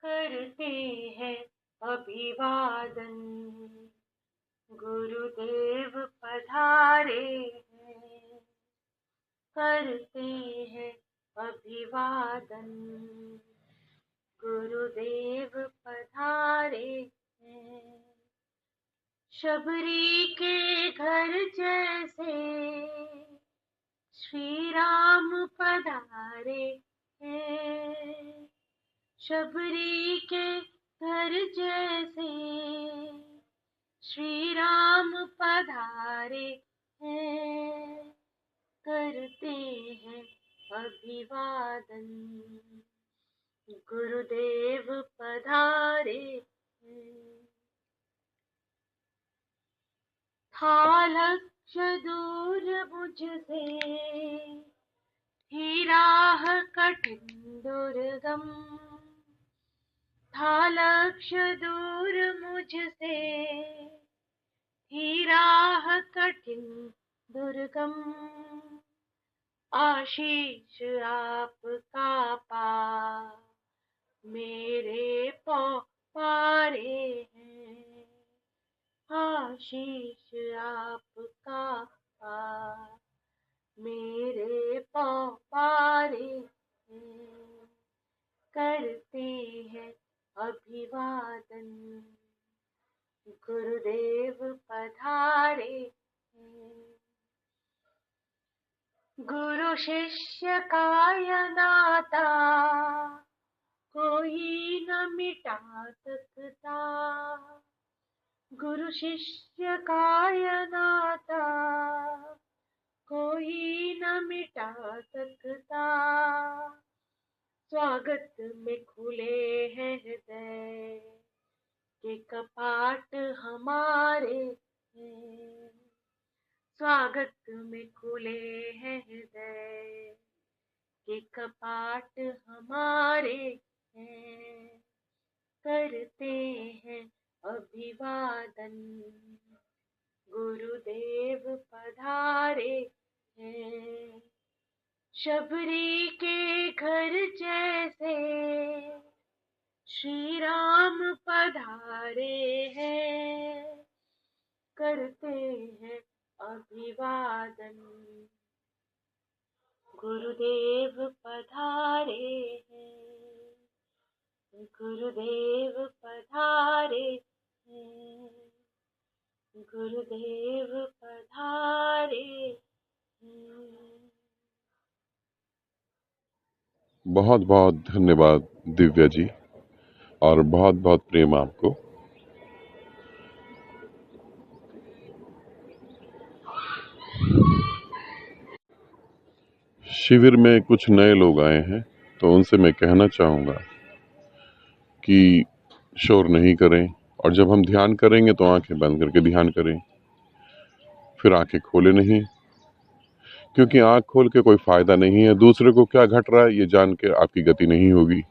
करते हैं अभिवादन। गुरुदेव पधारे हैं, करते हैं अभिवादन। गुरुदेव पधारे हैं, शबरी के घर जैसे श्री राम पधारे हैं। शबरी के घर जैसे श्री राम पधारे हैं, करते हैं अभिवादन। गुरुदेव पधारे हैं, था लक्ष्य दूर मुझसे, थी राह कठिन दुर्गम। था लक्ष्य दूर मुझसे, थी राह कठिन दुर्गम। आशीष आपका पा मेरे पारे हैं। आशीष आपका पा मेरे पारे हैं, करते हैं अभिवादन। गुरुदेव पधारे हैं, गुरु शिष्य का यह नाता कोई न मिटा सकता। गुरु शिष्य का यह नाता कोई न मिटा सकता। स्वागत में खुले हैं हृदय के कपाट हमारे हैं। स्वागत में खुले हैं हृदय के कपाट हमारे हैं, करते हैं अभिवादन। गुरुदेव पधारे हैं, शबरी के घर जैसे श्री राम पधारे हैं, करते हैं अभिवादन। गुरुदेव पधारे हैं, गुरुदेव पधारे हैं, गुरुदेव पधारे हैं। बहुत बहुत धन्यवाद दिव्या जी, और बहुत बहुत प्रेम आपको। शिविर में कुछ नए लोग आए हैं, तो उनसे मैं कहना चाहूँगा कि शोर नहीं करें, और जब हम ध्यान करेंगे तो आंखें बंद करके ध्यान करें, फिर आंखें खोले नहीं, क्योंकि आंख खोल के कोई फायदा नहीं है। दूसरे को क्या घट रहा है ये जान के आपकी गति नहीं होगी।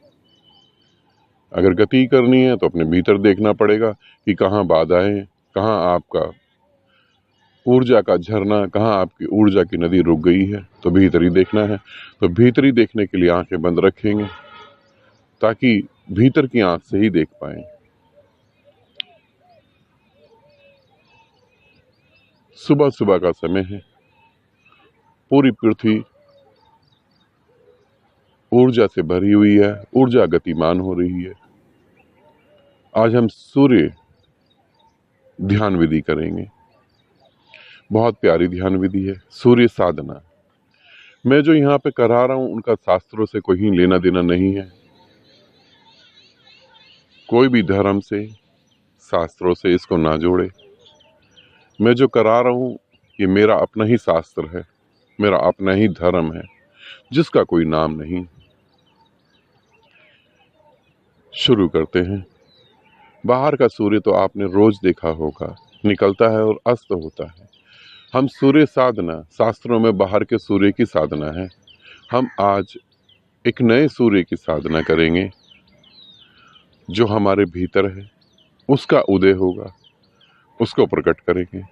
अगर गति करनी है तो अपने भीतर देखना पड़ेगा कि कहाँ बाधाएं, कहाँ आपका ऊर्जा का झरना, कहाँ आपकी ऊर्जा की नदी रुक गई है, तो भीतर ही देखना है। तो भीतर ही देखने के लिए आंखें बंद रखेंगे, ताकि भीतर की आंख से ही देख पाएं। सुबह सुबह का समय है, पूरी पृथ्वी ऊर्जा से भरी हुई है, ऊर्जा गतिमान हो रही है। आज हम सूर्य ध्यान विधि करेंगे। बहुत प्यारी ध्यान विधि है, सूर्य साधना। मैं जो यहाँ पे करा रहा हूँ उनका शास्त्रों से कोई लेना देना नहीं है। कोई भी धर्म से, शास्त्रों से इसको ना जोड़े। मैं जो करा रहा हूँ ये मेरा अपना ही शास्त्र है, मेरा अपना ही धर्म है, जिसका कोई नाम नहीं। शुरू करते हैं। बाहर का सूर्य तो आपने रोज देखा होगा, निकलता है और अस्त होता है। हम सूर्य साधना, शास्त्रों में बाहर के सूर्य की साधना है। हम आज एक नए सूर्य की साधना करेंगे, जो हमारे भीतर है, उसका उदय होगा, उसको प्रकट करेंगे।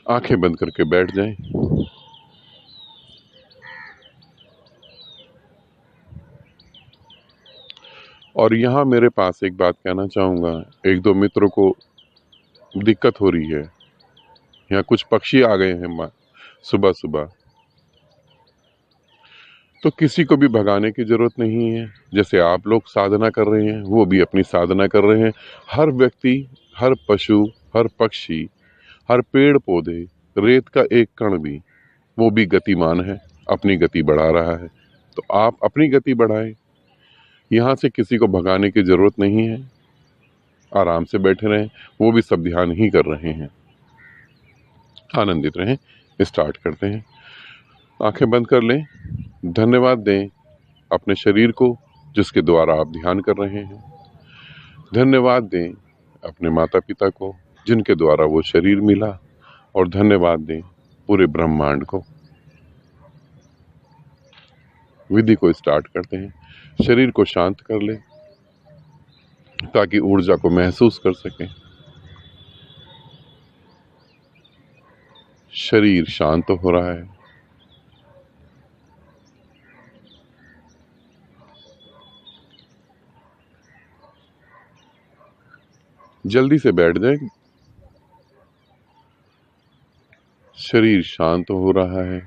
आंखें बंद करके बैठ जाएं। और यहाँ मेरे पास एक बात कहना चाहूँगा, एक दो मित्रों को दिक्कत हो रही है। यहाँ कुछ पक्षी आ गए हैं सुबह सुबह, तो किसी को भी भगाने की जरूरत नहीं है। जैसे आप लोग साधना कर रहे हैं, वो भी अपनी साधना कर रहे हैं। हर व्यक्ति, हर पशु, हर पक्षी, हर पेड़ पौधे, रेत का एक कण भी, वो भी गतिमान है, अपनी गति बढ़ा रहा है। तो आप अपनी गति बढ़ाएं। यहाँ से किसी को भगाने की जरूरत नहीं है, आराम से बैठे रहें, वो भी सब ध्यान ही कर रहे हैं। आनंदित रहें। स्टार्ट करते हैं। आंखें बंद कर लें। धन्यवाद दें अपने शरीर को जिसके द्वारा आप ध्यान कर रहे हैं। धन्यवाद दें अपने माता पिता को जिनके द्वारा वो शरीर मिला, और धन्यवाद दें पूरे ब्रह्मांड को। विधि को स्टार्ट करते हैं। शरीर को शांत कर लें ताकि ऊर्जा को महसूस कर सकें। शरीर शांत हो रहा है। जल्दी से बैठ जाए। शरीर शांत हो रहा है।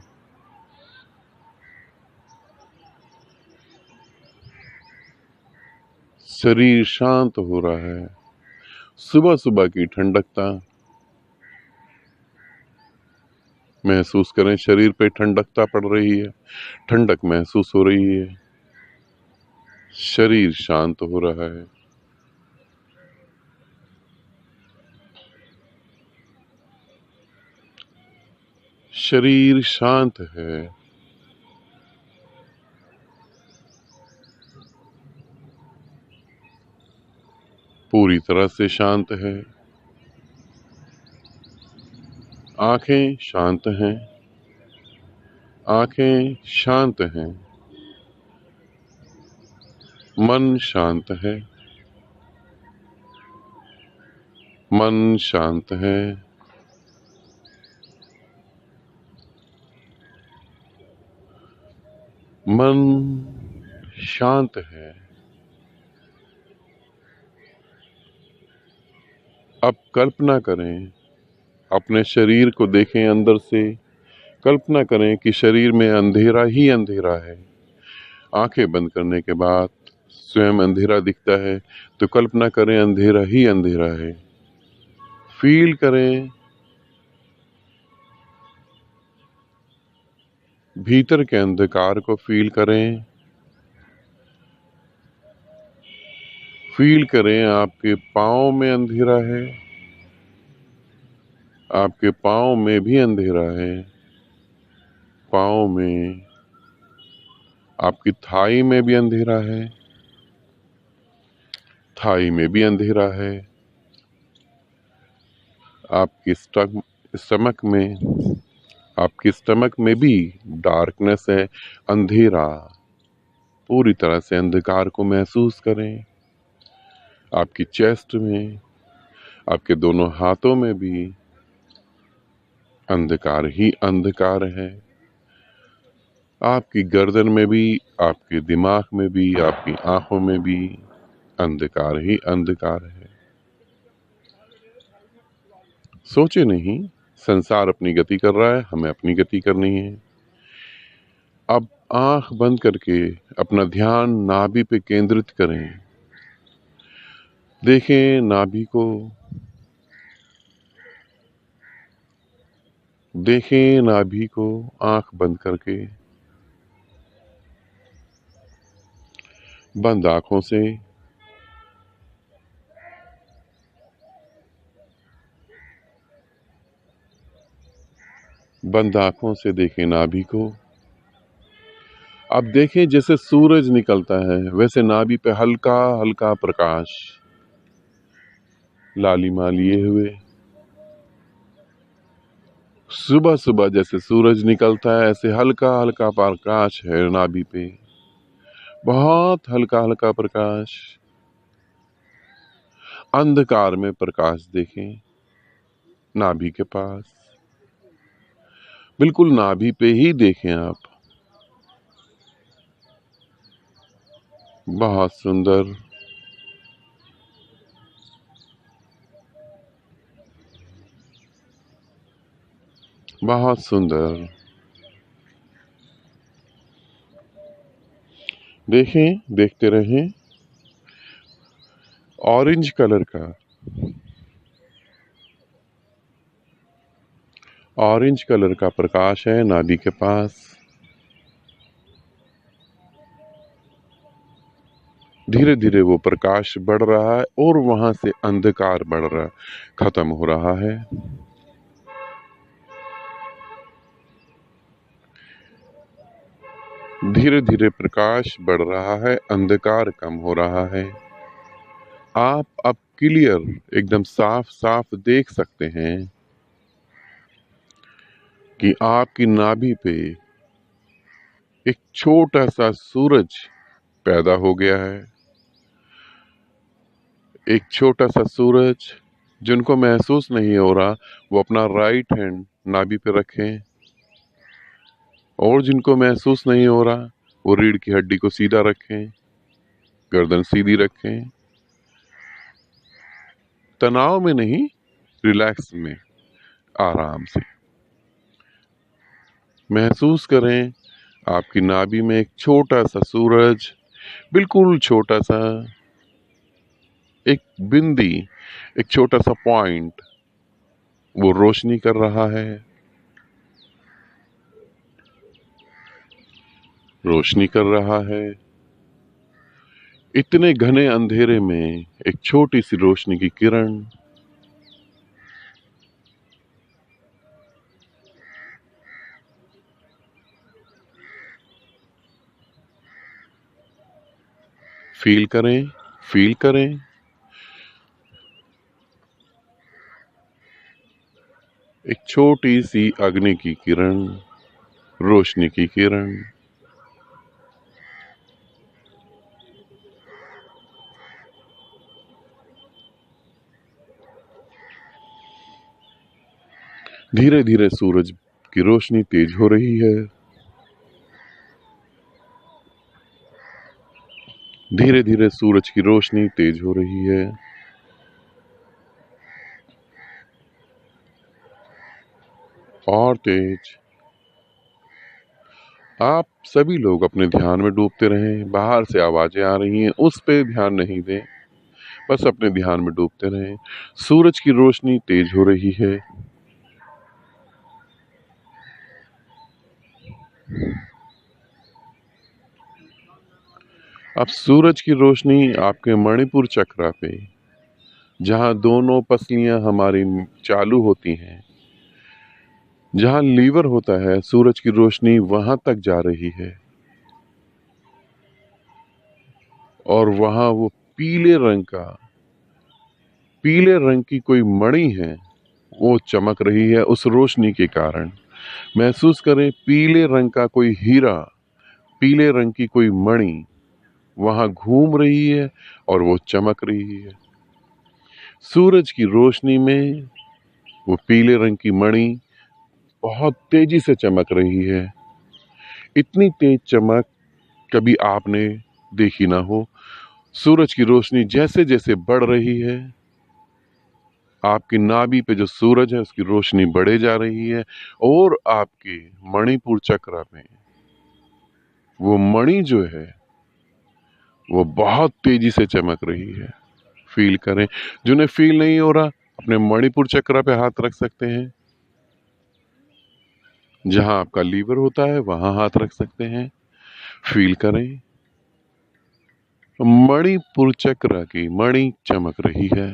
शरीर शांत हो रहा है। सुबह सुबह की ठंडकता महसूस करें। शरीर पे ठंडकता पड़ रही है, ठंडक महसूस हो रही है। शरीर शांत हो रहा है। शरीर शांत है। पूरी तरह से शांत है। आंखें शांत हैं। आंखें शांत हैं। मन शांत है। मन शांत है। मन शांत है। अब कल्पना करें, अपने शरीर को देखें अंदर से। कल्पना करें कि शरीर में अंधेरा ही अंधेरा है। आंखें बंद करने के बाद स्वयं अंधेरा दिखता है, तो कल्पना करें अंधेरा ही अंधेरा है। फील करें, भीतर के अंधकार को फील करें। फील करें आपके पाँव में अंधेरा है। आपके पाँव में भी अंधेरा है। पाँव में, आपकी थाई में भी अंधेरा है। थाई में भी अंधेरा है। आपकी स्टमक में, आपकी स्टमक में भी डार्कनेस है, अंधेरा। पूरी तरह से अंधकार को महसूस करें। आपकी चेस्ट में, आपके दोनों हाथों में भी अंधकार ही अंधकार है। आपकी गर्दन में भी, आपके दिमाग में भी, आपकी आंखों में भी अंधकार ही अंधकार है। सोचे नहीं, संसार अपनी गति कर रहा है, हमें अपनी गति करनी है। अब आंख बंद करके अपना ध्यान नाभि पे केंद्रित करें। देखें नाभि को। देखें नाभि को आंख बंद करके। बंद आंखों से बंद आंखों से देखें नाभि को। अब देखें जैसे सूरज निकलता है वैसे नाभि पे हल्का हल्का प्रकाश लालिमा लिए हुए। सुबह सुबह जैसे सूरज निकलता है ऐसे हल्का हल्का प्रकाश है नाभि पे। बहुत हल्का हल्का प्रकाश। अंधकार में प्रकाश देखें नाभि के पास। बिल्कुल नाभि पे ही देखें आप। बहुत सुंदर। बहुत सुंदर। देखें, देखते रहें। ऑरेंज कलर का, ऑरेंज कलर का प्रकाश है नाभि के पास। धीरे धीरे वो प्रकाश बढ़ रहा है और वहां से अंधकार बढ़ रहा, खत्म हो रहा है। धीरे धीरे प्रकाश बढ़ रहा है, अंधकार कम हो रहा है। आप अब क्लियर, एकदम साफ साफ देख सकते हैं कि आपकी नाभि पे एक छोटा सा सूरज पैदा हो गया है। एक छोटा सा सूरज, जिनको महसूस नहीं हो रहा, वो अपना राइट हैंड नाभि पे रखें, और जिनको महसूस नहीं हो रहा, वो रीढ़ की हड्डी को सीधा रखें, गर्दन सीधी रखें। तनाव में नहीं, रिलैक्स में, आराम से महसूस करें आपकी नाभि में एक छोटा सा सूरज, बिल्कुल छोटा सा, एक बिंदी, एक छोटा सा पॉइंट, वो रोशनी कर रहा है। रोशनी कर रहा है। इतने घने अंधेरे में एक छोटी सी रोशनी की किरण, फील करें, फील करें। एक छोटी सी अग्नि की किरण, रोशनी की किरण। धीरे धीरे सूरज की रोशनी तेज हो रही है। धीरे धीरे सूरज की रोशनी तेज हो रही है। और तेज। आप सभी लोग अपने ध्यान में डूबते रहें। बाहर से आवाजें आ रही हैं, उस पे ध्यान नहीं दें, बस अपने ध्यान में डूबते रहें। सूरज की रोशनी तेज हो रही है। अब सूरज की रोशनी आपके मणिपुर चक्र पे, जहां दोनों पसलियां हमारी चालू होती हैं, जहां लीवर होता है, सूरज की रोशनी वहां तक जा रही है। और वहां वो पीले रंग की कोई मणि है, वो चमक रही है उस रोशनी के कारण। महसूस करें, पीले रंग का कोई हीरा, पीले रंग की कोई मणि वहां घूम रही है और वो चमक रही है। सूरज की रोशनी में वो पीले रंग की मणि बहुत तेजी से चमक रही है। इतनी तेज चमक कभी आपने देखी ना हो। सूरज की रोशनी जैसे जैसे बढ़ रही है, आपकी नाभि पे जो सूरज है उसकी रोशनी बढ़े जा रही है, और आपके मणिपुर चक्र में वो मणि जो है वो बहुत तेजी से चमक रही है। फील करें। जिन्हें फील नहीं हो रहा, अपने मणिपुर चक्र पे हाथ रख सकते हैं। जहां आपका लीवर होता है वहां हाथ रख सकते हैं। फील करें, मणिपुर चक्र की मणि चमक रही है।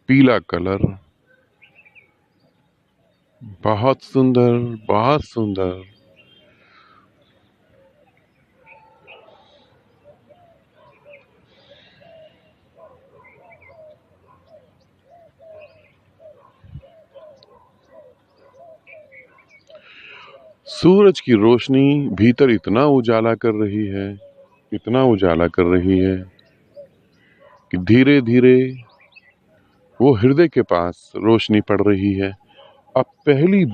पीला कलर, बहुत सुंदर, बहुत सुंदर। सूरज की रोशनी भीतर इतना उजाला कर रही है, इतना उजाला कर रही है कि धीरे धीरे वो हृदय के पास रोशनी पड़ रही है। अब पहली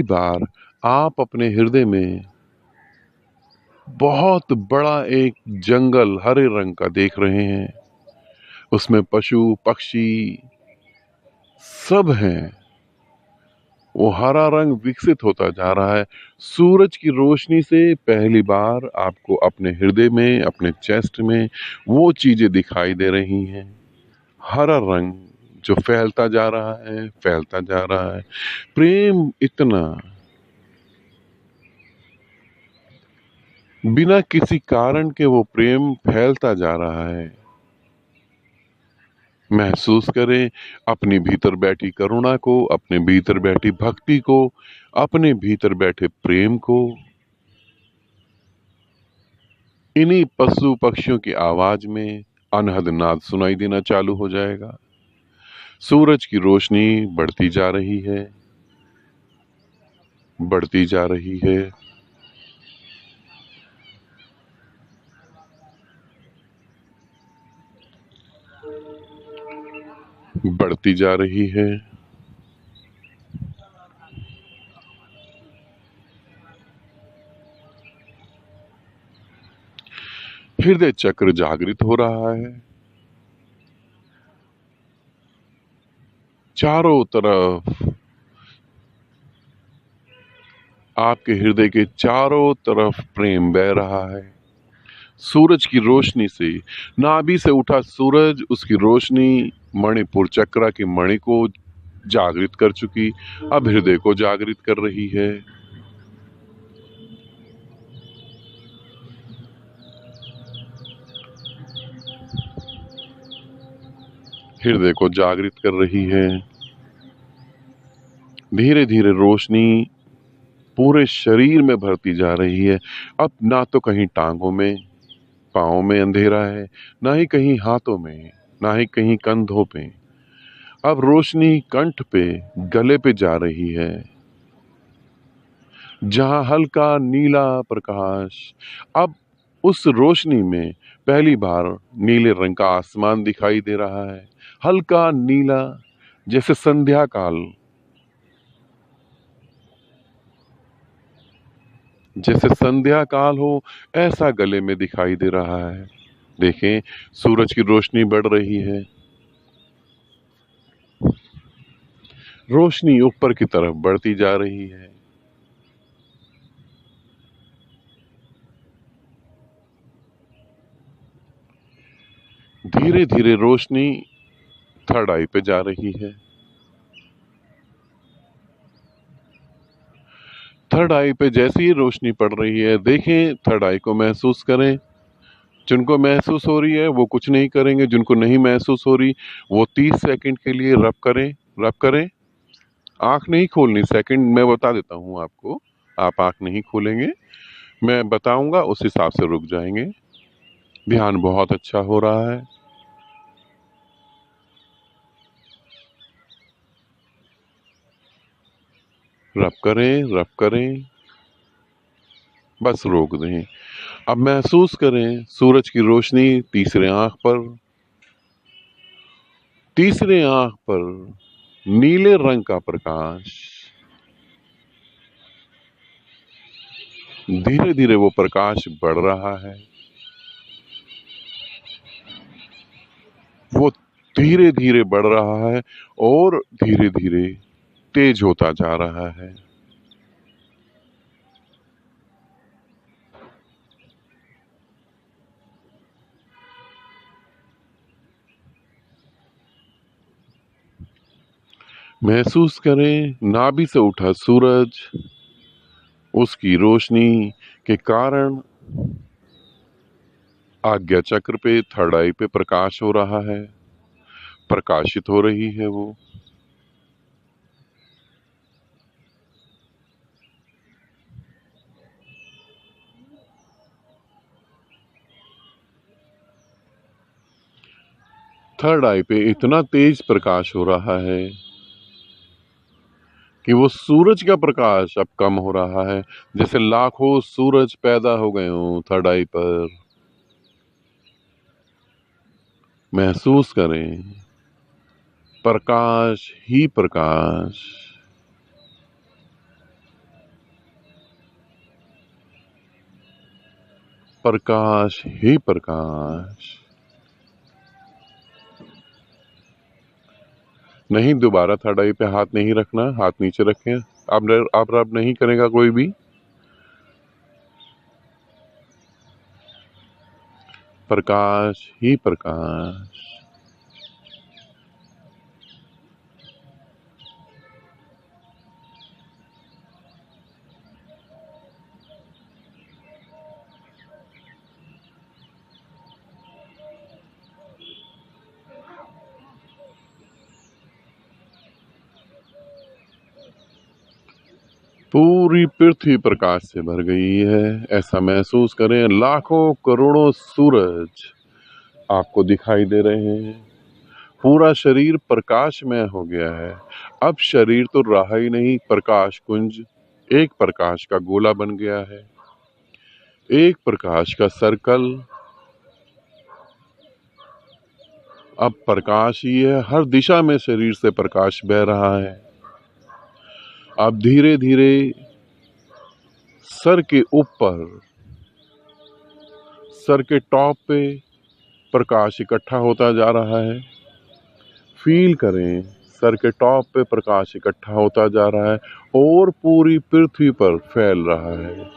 बार आप अपने हृदय में बहुत बड़ा एक जंगल हरे रंग का देख रहे हैं। उसमें पशु पक्षी सब हैं। वो हरा रंग विकसित होता जा रहा है। सूरज की रोशनी से पहली बार आपको अपने हृदय में, अपने चेस्ट में वो चीजें दिखाई दे रही हैं। हरा रंग जो फैलता जा रहा है, फैलता जा रहा है। प्रेम इतना बिना किसी कारण के वो प्रेम फैलता जा रहा है। महसूस करें अपने भीतर बैठी करुणा को, अपने भीतर बैठी भक्ति को, अपने भीतर बैठे प्रेम को। इन्हीं पशु पक्षियों की आवाज में अनहद नाद सुनाई देना चालू हो जाएगा। सूरज की रोशनी बढ़ती जा रही है, बढ़ती जा रही है। बढ़ती जा रही है। हृदय चक्र जागृत हो रहा है। चारों तरफ आपके हृदय के चारों तरफ प्रेम बह रहा है। सूरज की रोशनी से, नाभि से उठा सूरज, उसकी रोशनी मणिपुर चक्र की मणि को जागृत कर चुकी, अब हृदय को जागृत कर रही है। हृदय को जागृत कर रही है। धीरे धीरे रोशनी पूरे शरीर में भरती जा रही है। अब ना तो कहीं टांगों में, पाँव में अंधेरा है, ना ही कहीं हाथों में, ना ही कहीं कंधों पे। अब रोशनी कंठ पे, गले पे जा रही है। जहां हल्का नीला प्रकाश, अब उस रोशनी में पहली बार नीले रंग का आसमान दिखाई दे रहा है। हल्का नीला, जैसे संध्या काल, जैसे संध्या काल हो, ऐसा गले में दिखाई दे रहा है। देखें, सूरज की रोशनी बढ़ रही है। रोशनी ऊपर की तरफ बढ़ती जा रही है। धीरे धीरे रोशनी थर्ड आई पे जा रही है। थर्ड आई पे जैसे ही रोशनी पड़ रही है, देखें, थर्ड आई को महसूस करें। जिनको महसूस हो रही है वो कुछ नहीं करेंगे, जिनको नहीं महसूस हो रही वो 30 सेकंड के लिए रब करें। रब करें, आंख नहीं खोलनी। सेकंड मैं बता देता हूं आपको, आप आंख नहीं खोलेंगे, मैं बताऊंगा, उस हिसाब से रुक जाएंगे। ध्यान बहुत अच्छा हो रहा है। रब करें, रब करें, बस रोक दें। अब महसूस करें सूरज की रोशनी तीसरे आंख पर, तीसरे आंख पर नीले रंग का प्रकाश। धीरे धीरे वो प्रकाश बढ़ रहा है। वो धीरे धीरे बढ़ रहा है और धीरे धीरे तेज होता जा रहा है। महसूस करें नाभि से उठा सूरज, उसकी रोशनी के कारण आज्ञा चक्र पे, थर्ड आई पे प्रकाश हो रहा है, प्रकाशित हो रही है वो। थर्ड आई पे इतना तेज प्रकाश हो रहा है कि वो सूरज का प्रकाश अब कम हो रहा है, जैसे लाखों सूरज पैदा हो गए हों थर्ड आई पर। महसूस करें प्रकाश ही प्रकाश। प्रकाश ही प्रकाश। नहीं, दोबारा थर्ड आई पे हाथ नहीं रखना, हाथ नीचे रखें। आप रब नहीं करेगा कोई भी। प्रकाश ही प्रकाश। पूरी पृथ्वी प्रकाश से भर गई है, ऐसा महसूस करें। लाखों करोड़ों सूरज आपको दिखाई दे रहे हैं। पूरा शरीर प्रकाशमय हो गया है। अब शरीर तो रहा ही नहीं, प्रकाश कुंज एक प्रकाश का गोला बन गया है, एक प्रकाश का सर्कल। अब प्रकाश ही है, हर दिशा में शरीर से प्रकाश बह रहा है। अब धीरे धीरे सर के ऊपर, सर के टॉप पे प्रकाश इकट्ठा होता जा रहा है। फील करें, सर के टॉप पे प्रकाश इकट्ठा होता जा रहा है और पूरी पृथ्वी पर फैल रहा है।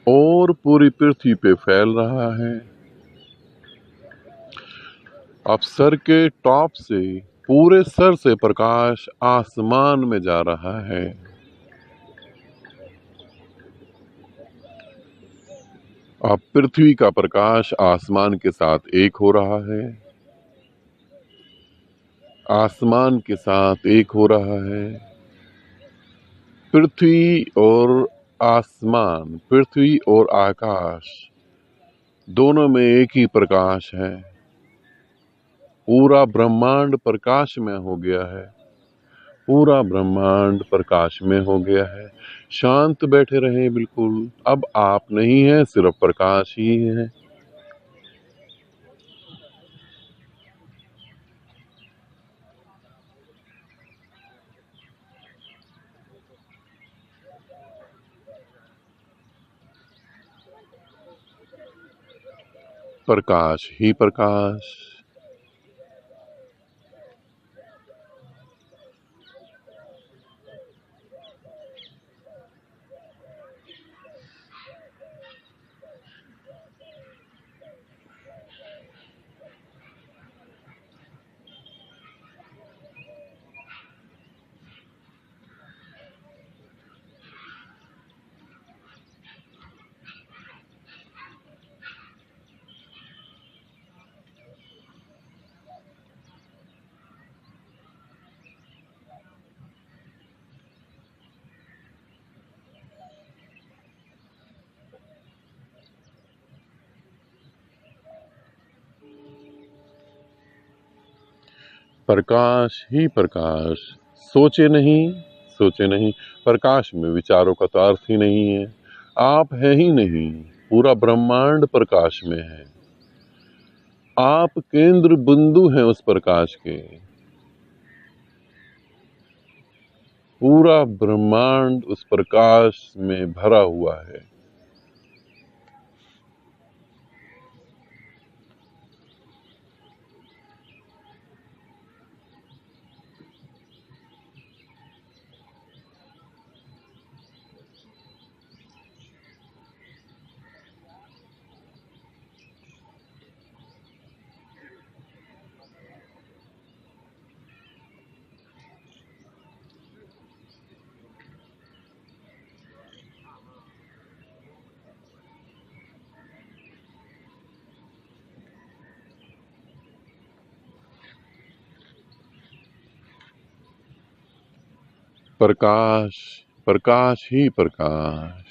और पूरी पृथ्वी पे फैल रहा है। अब सर के टॉप से, पूरे सर से प्रकाश आसमान में जा रहा है। अब पृथ्वी का प्रकाश आसमान के साथ एक हो रहा है, आसमान के साथ एक हो रहा है। पृथ्वी और आसमान, पृथ्वी और आकाश दोनों में एक ही प्रकाश है। पूरा ब्रह्मांड प्रकाश में हो गया है, पूरा ब्रह्मांड प्रकाश में हो गया है। शांत बैठे रहें बिल्कुल। अब आप नहीं है, सिर्फ प्रकाश ही है। प्रकाश ही प्रकाश। प्रकाश ही प्रकाश। सोचे नहीं, सोचे नहीं। प्रकाश में विचारों का तो अर्थ ही नहीं है। आप है ही नहीं, पूरा ब्रह्मांड प्रकाश में है। आप केंद्र बिंदु हैं उस प्रकाश के। पूरा ब्रह्मांड उस प्रकाश में भरा हुआ है। प्रकाश, प्रकाश ही प्रकाश।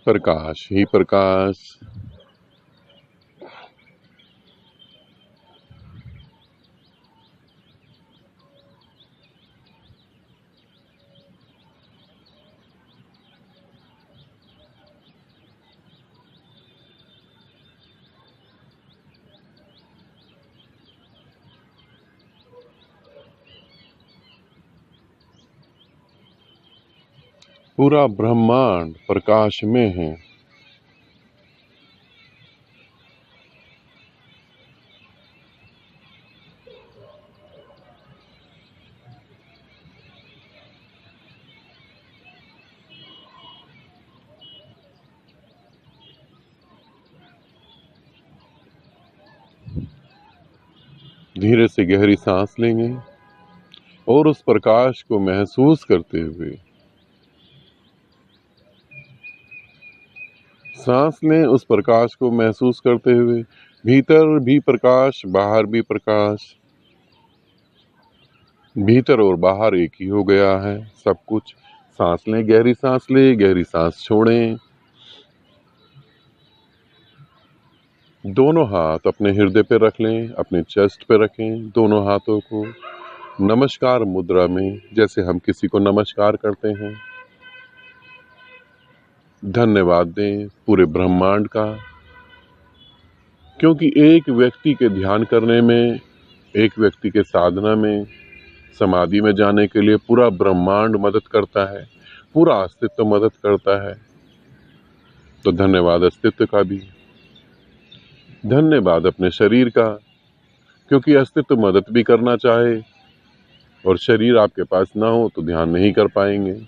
प्रकाश ही प्रकाश। पूरा ब्रह्मांड प्रकाश में है। धीरे से गहरी सांस लेंगे और उस प्रकाश को महसूस करते हुए सांस लें, उस प्रकाश को महसूस करते हुए। भीतर भी प्रकाश, बाहर भी प्रकाश। भीतर और बाहर एक ही हो गया है सब कुछ। सांस लें, गहरी सांस लें, गहरी सांस छोड़ें। दोनों हाथ अपने हृदय पे रख लें, अपने चेस्ट पे रखें दोनों हाथों को नमस्कार मुद्रा में, जैसे हम किसी को नमस्कार करते हैं। धन्यवाद दें पूरे ब्रह्मांड का, क्योंकि एक व्यक्ति के ध्यान करने में, एक व्यक्ति के साधना में, समाधि में जाने के लिए पूरा ब्रह्मांड मदद करता है, पूरा अस्तित्व मदद करता है। तो धन्यवाद अस्तित्व का भी, धन्यवाद अपने शरीर का, क्योंकि अस्तित्व मदद भी करना चाहे और शरीर आपके पास ना हो तो ध्यान नहीं कर पाएंगे।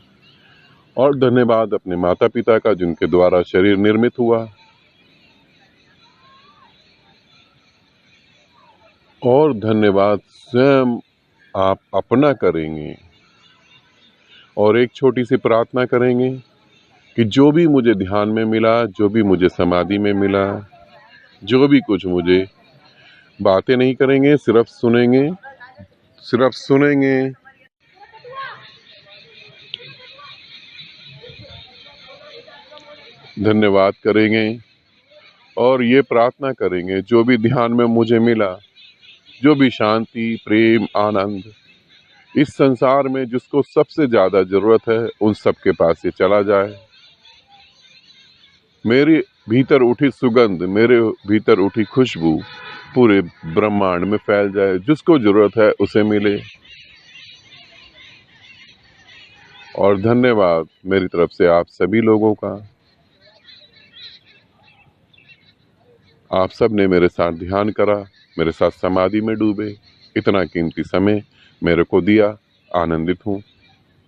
और धन्यवाद अपने माता पिता का, जिनके द्वारा शरीर निर्मित हुआ। और धन्यवाद स्वयं आप अपना करेंगे और एक छोटी सी प्रार्थना करेंगे कि जो भी मुझे ध्यान में मिला, जो भी मुझे समाधि में मिला, जो भी कुछ मुझे, बातें नहीं करेंगे, सिर्फ सुनेंगे, सिर्फ सुनेंगे। धन्यवाद करेंगे और ये प्रार्थना करेंगे, जो भी ध्यान में मुझे मिला, जो भी शांति, प्रेम, आनंद इस संसार में जिसको सबसे ज्यादा जरूरत है, उन सबके पास ये चला जाए। मेरे भीतर उठी सुगंध, मेरे भीतर उठी खुशबू पूरे ब्रह्मांड में फैल जाए, जिसको जरूरत है उसे मिले। और धन्यवाद मेरी तरफ से आप सभी लोगों का। आप सब ने मेरे साथ ध्यान करा, मेरे साथ समाधि में डूबे, इतना कीमती समय मेरे को दिया। आनंदित हूँ।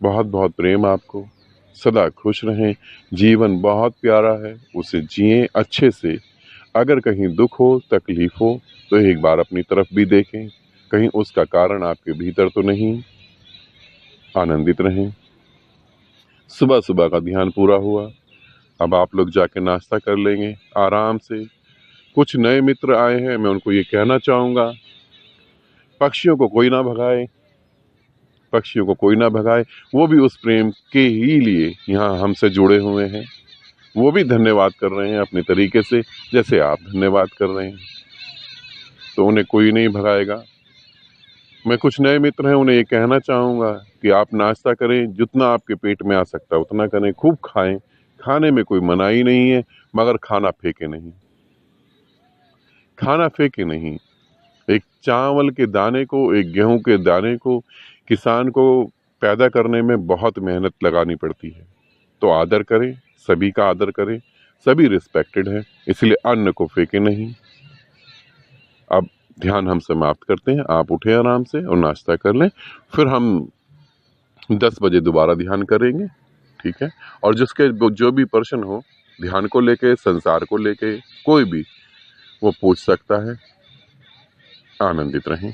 बहुत बहुत प्रेम आपको। सदा खुश रहें। जीवन बहुत प्यारा है, उसे जिएं अच्छे से। अगर कहीं दुख हो, तकलीफ हो, तो एक बार अपनी तरफ भी देखें, कहीं उसका कारण आपके भीतर तो नहीं। आनंदित रहें। सुबह सुबह का ध्यान पूरा हुआ। अब आप लोग जाके नाश्ता कर लेंगे आराम से। कुछ नए मित्र आए हैं, मैं उनको ये कहना चाहूँगा, पक्षियों को कोई ना भगाए, पक्षियों को कोई ना भगाए। वो भी उस प्रेम के ही लिए यहाँ हमसे जुड़े हुए हैं। वो भी धन्यवाद कर रहे हैं अपने तरीके से, जैसे आप धन्यवाद कर रहे हैं। तो उन्हें कोई नहीं भगाएगा। मैं कुछ नए मित्र हैं, उन्हें ये कहना चाहूँगा कि आप नाश्ता करें, जितना आपके पेट में आ सकता है उतना करें, खूब खाएं। खाने में कोई मनाही नहीं है, मगर खाना फेंके नहीं, खाना फेंके नहीं। एक चावल के दाने को, एक गेहूं के दाने को किसान को पैदा करने में बहुत मेहनत लगानी पड़ती है। तो आदर करें, सभी का आदर करें, सभी रिस्पेक्टेड है, इसलिए अन्न को फेंके नहीं। अब ध्यान हम समाप्त करते हैं। आप उठे आराम से और नाश्ता कर लें, फिर हम 10 बजे दोबारा ध्यान करेंगे, ठीक है। और जिसके जो भी प्रश्न हो ध्यान को लेके, संसार को लेके, कोई भी, वो पूछ सकता है। आनंदित रहें।